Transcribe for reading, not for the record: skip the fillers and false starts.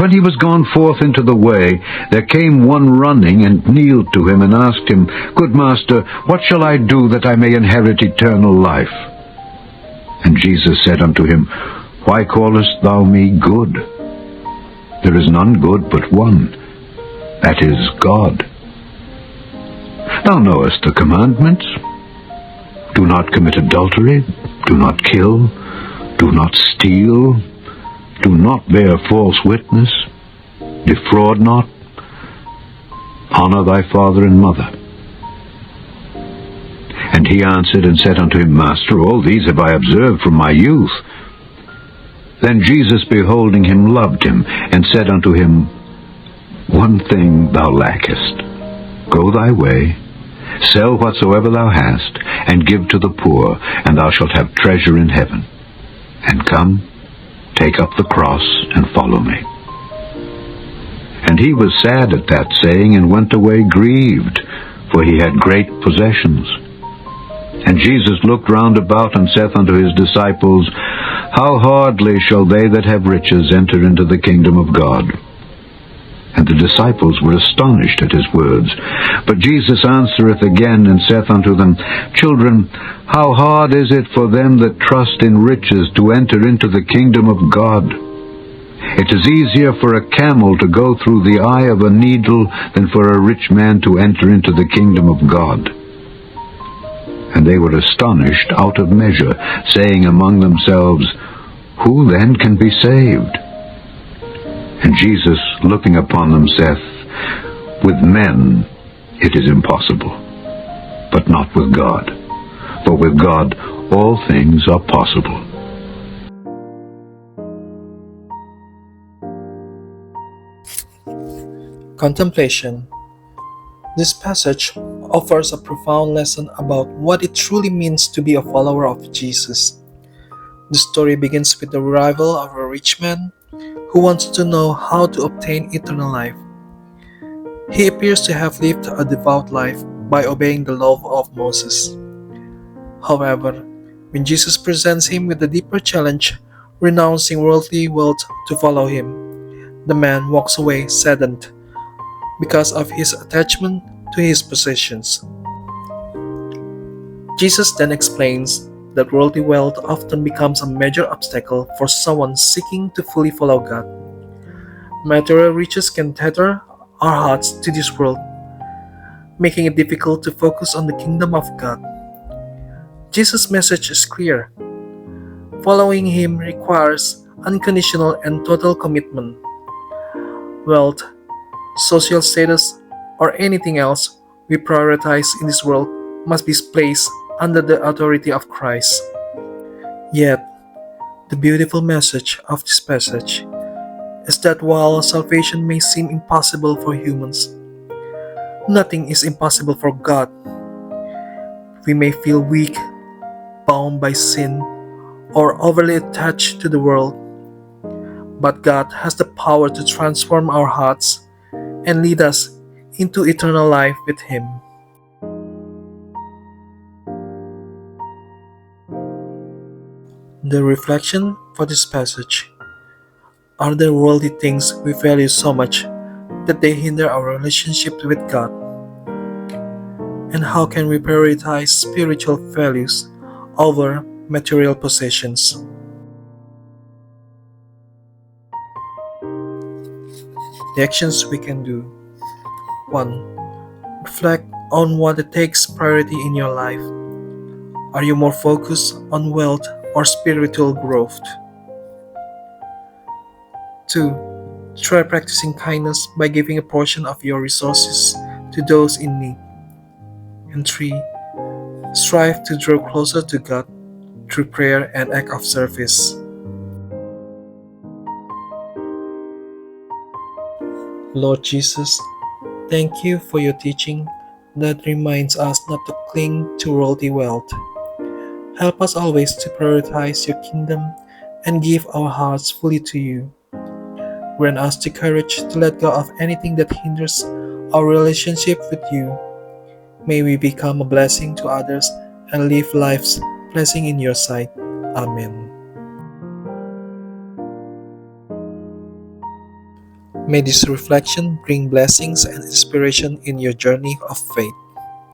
when he was gone forth into the way, there came one running, and kneeled to him, and asked him, Good master, what shall I do that I may inherit eternal life? And Jesus said unto him, Why callest thou me good? There is none good but one, that is God. Thou knowest the commandments. Do not commit adultery, do not kill, do not steal, do not bear false witness, defraud not, honor thy father and mother. And he answered and said unto him, Master, all these have I observed from my youth. Then Jesus, beholding him, loved him, and said unto him, One thing thou lackest. Go thy way, sell whatsoever thou hast, and give to the poor, and thou shalt have treasure in heaven. And come, take up the cross, and follow me. And he was sad at that saying, and went away grieved, for he had great possessions. And Jesus looked round about, and saith unto his disciples, How hardly shall they that have riches enter into the kingdom of God? And the disciples were astonished at his words. But Jesus answereth again, and saith unto them, Children, how hard is it for them that trust in riches to enter into the kingdom of God? It is easier for a camel to go through the eye of a needle than for a rich man to enter into the kingdom of God. And they were astonished out of measure, saying among themselves, Who then can be saved? And Jesus, looking upon them, saith, With men it is impossible, but not with God. For with God all things are possible. Contemplation. This passage offers a profound lesson about what it truly means to be a follower of Jesus. The story begins with the arrival of a rich man who wants to know how to obtain eternal life. He appears to have lived a devout life by obeying the law of Moses. However, when Jesus presents him with a deeper challenge, renouncing worldly wealth to follow him, the man walks away saddened because of his attachment to his possessions. Jesus then explains that worldly wealth often becomes a major obstacle for someone seeking to fully follow God. Material riches can tether our hearts to this world, making it difficult to focus on the kingdom of God. Jesus' message is clear. Following him requires unconditional and total commitment. Wealth, social status, or anything else we prioritize in this world must be placed under the authority of Christ. Yet, the beautiful message of this passage is that while salvation may seem impossible for humans, nothing is impossible for God. We may feel weak, bound by sin, or overly attached to the world, but God has the power to transform our hearts and lead us into eternal life with Him. The reflection for this passage: are there worldly things we value so much that they hinder our relationship with God? And how can we prioritize spiritual values over material possessions? The actions we can do: 1. Reflect on what takes priority in your life. Are you more focused on wealth or spiritual growth? 2. Try practicing kindness by giving a portion of your resources to those in need. And 3. Strive to draw closer to God through prayer and act of service. Lord Jesus, thank you for your teaching that reminds us not to cling to worldly wealth. Help us always to prioritize your kingdom and give our hearts fully to you. Grant us the courage to let go of anything that hinders our relationship with you. May we become a blessing to others and live lives pleasing in your sight. Amen. May this reflection bring blessings and inspiration in your journey of faith.